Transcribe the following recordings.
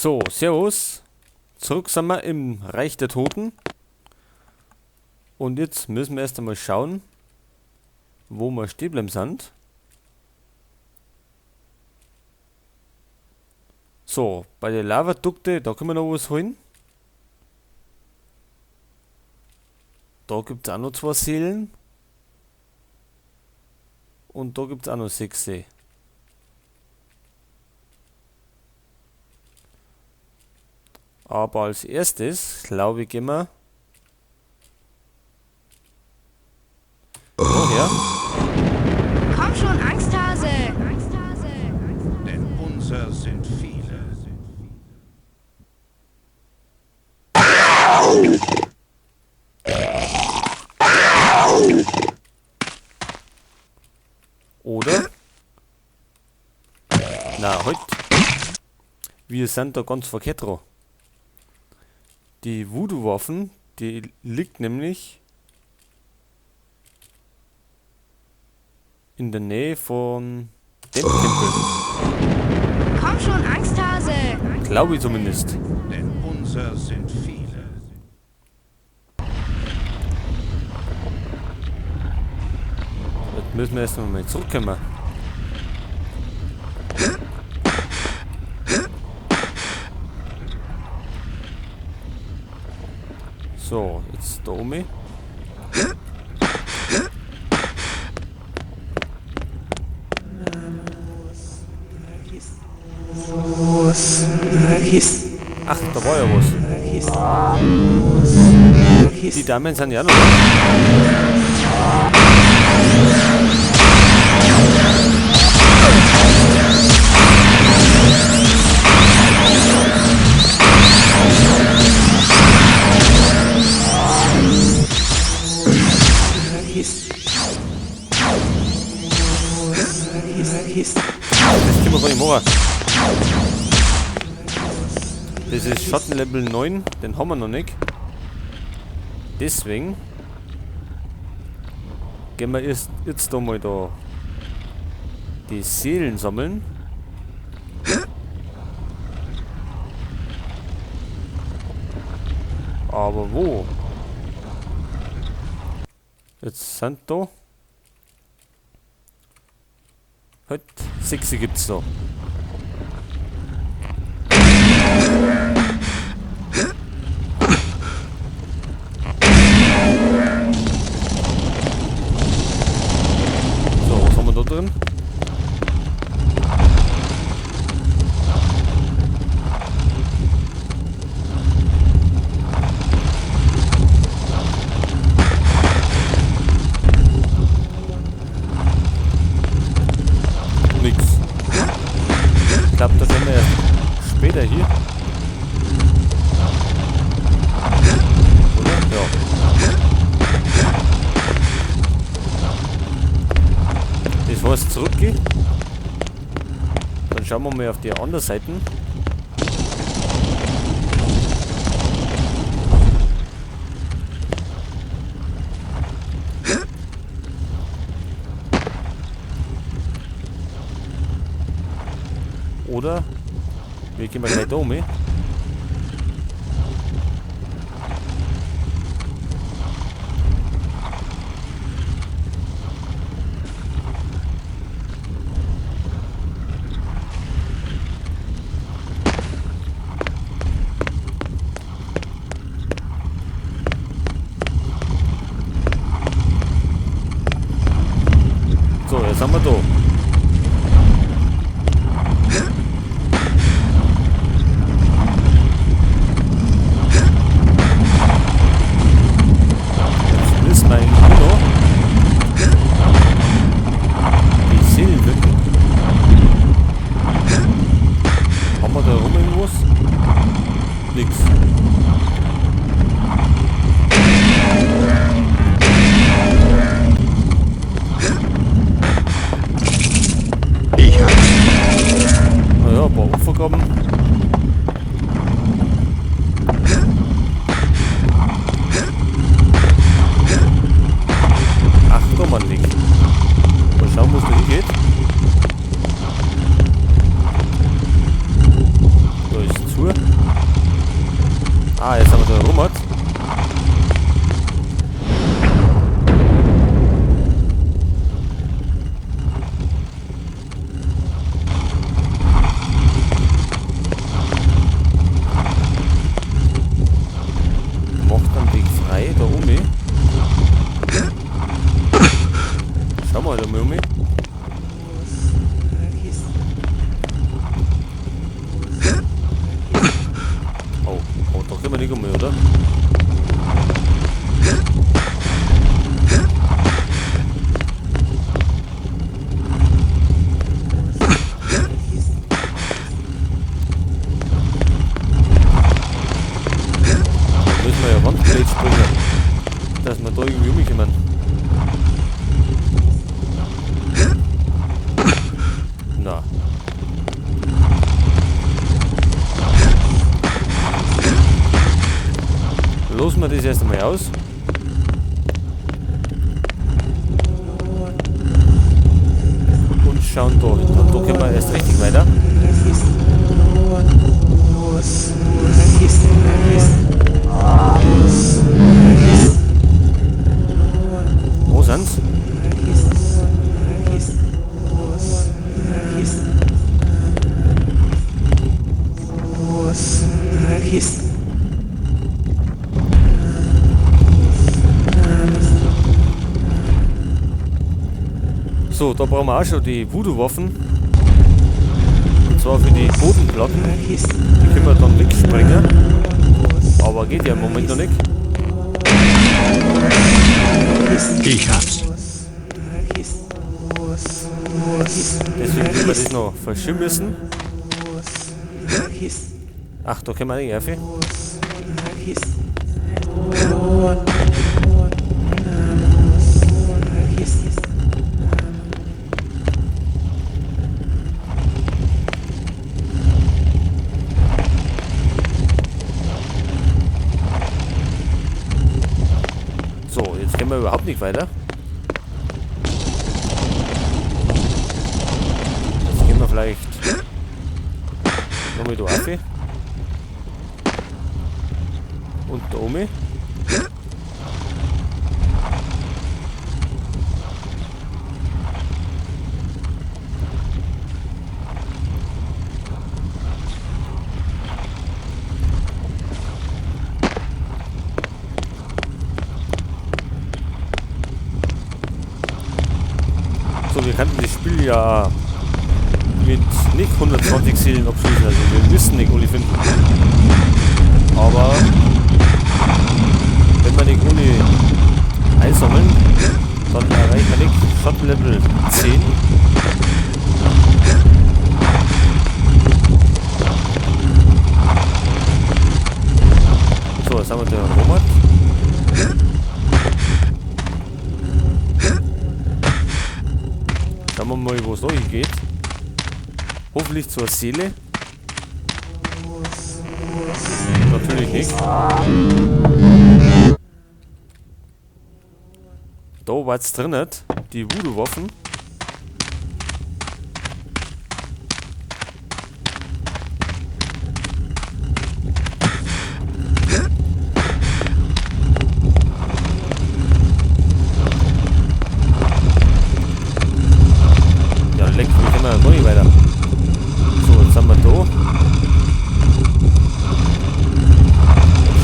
So, servus. Zurück sind wir im Reich der Toten. Und jetzt müssen wir erst einmal schauen, wo wir stehen bleiben sind. So, bei der Lavadukte, da können wir noch was holen. Da gibt es auch noch 2 Seelen. Und da gibt es auch noch 6. Aber als erstes, glaube ich, gehen wir woher? Komm schon, Angsthase! Denn unser sind viele. Oder? Na, halt. Wir sind da ganz verkehrt dran. Die Voodoo-Waffen, die liegt nämlich in der Nähe von dem Tempel. Komm schon, Angsthase! Glaube ich zumindest. Denn unser sind viele. Jetzt müssen wir erst mal zurückkommen. So, jetzt da oben. Ach, da war ja was. Die Damen sind ja noch da. Das können wir gar nicht machen. Das ist Schattenlevel 9, den haben wir noch nicht. Deswegen gehen wir jetzt da mal da die Seelen sammeln. Aber wo? Jetzt sind da halt 6 gibt's da. So, was haben wir da drin? Nix. Ich glaube, da sind wir erst später hier. Oder? Ja. Das heißt, zurückgehen. Dann schauen wir mal auf die andere Seite. Oder wir gehen mal gleich da um. So, jetzt sind wir da. Nix. Naja, ein paar Opfergaben. Ach, da mal nicht. Mal schauen, wo es da hingeht. Da ist zu. nicht einmal, oder? Da müssen wir ja Wandblät springen, dass wir da irgendwie umkommen. Na. Losen wir das erst einmal aus. Und schauen da hin. Und da können wir erst richtig weiter. Wo sind's? So, da brauchen wir auch schon die Voodoo-Waffen. Und zwar für die Bodenplatten. Die können wir dann wegsprengen. Aber geht ja im Moment noch nicht. Ich hab's. Deswegen können wir das noch verschieben müssen. Ach, da können wir nicht rauf. So, jetzt gehen wir überhaupt nicht weiter. Jetzt gehen wir vielleicht nochmal da rauf. Und da oben. So, wir könnten das Spiel ja mit nicht 120 Seelen abschließen, also wir müssen nicht alle finden. Aber wenn wir nicht ohne einsammeln, dann erreichen wir nicht Schattenlevel 10. So, jetzt haben wir den Romat. Schauen wir mal, wo es da hingeht. Hoffentlich zur Seele. Natürlich nicht. Da war es drin, die Voodoo-Waffen. Ja, leck, wir können ja noch nicht weiter. So, jetzt sind wir da.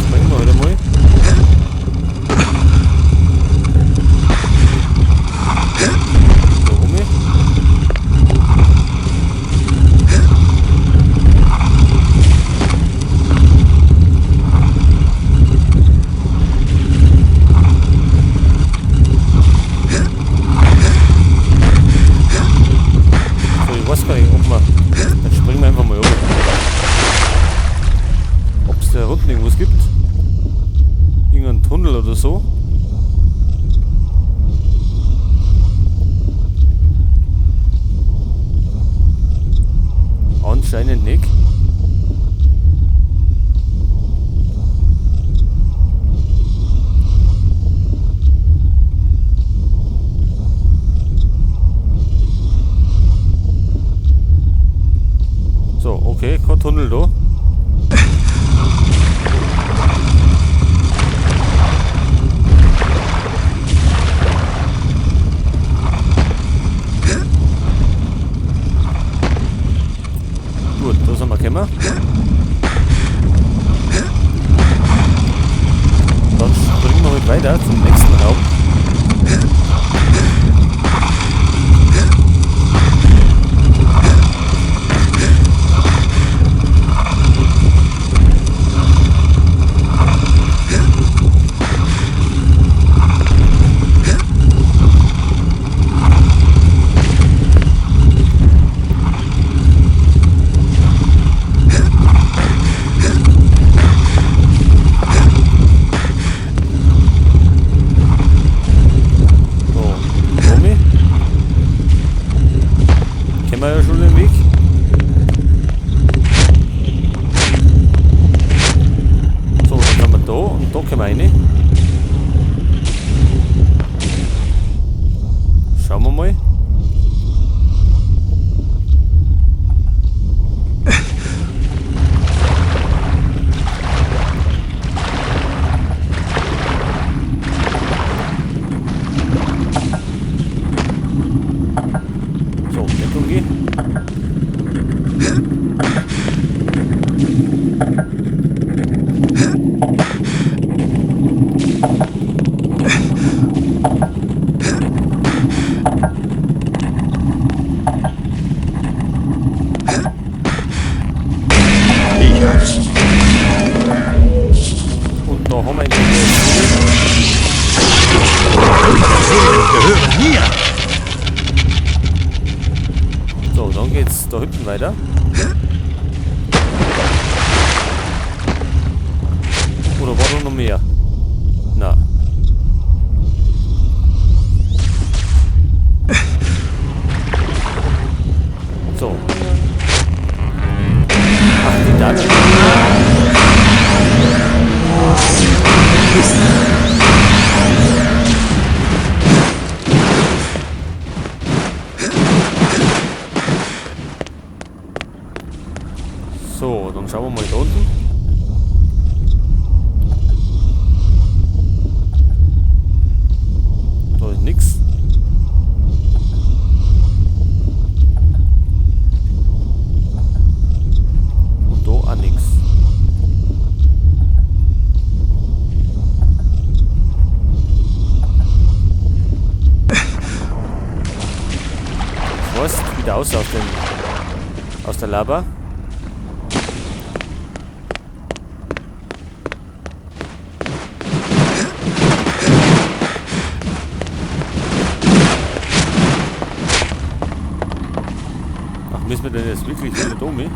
Springen wir wieder mal. Da rum. So, ich weiß gar nicht, ob wir... Dann springen wir einfach mal runter. Ob es da unten irgendwas gibt. Irgendein Tunnel oder so. Anscheinend nicht. So, okay, kein Tunnel da. Gut, da sind wir gekommen. Dann springen wir halt weiter zum nächsten Raum. Ich hab's. Und noch haben wir einen. Gehören mir. So, dann geht's da hinten weiter. Oder war da noch mehr? Na. So. Ach, die Daten. So, dann schauen wir mal da unten. Da ist nix. Und da auch nix. Das heißt, wieder aus aus der Lava. Ach, müssen wir denn jetzt wirklich wieder da mit?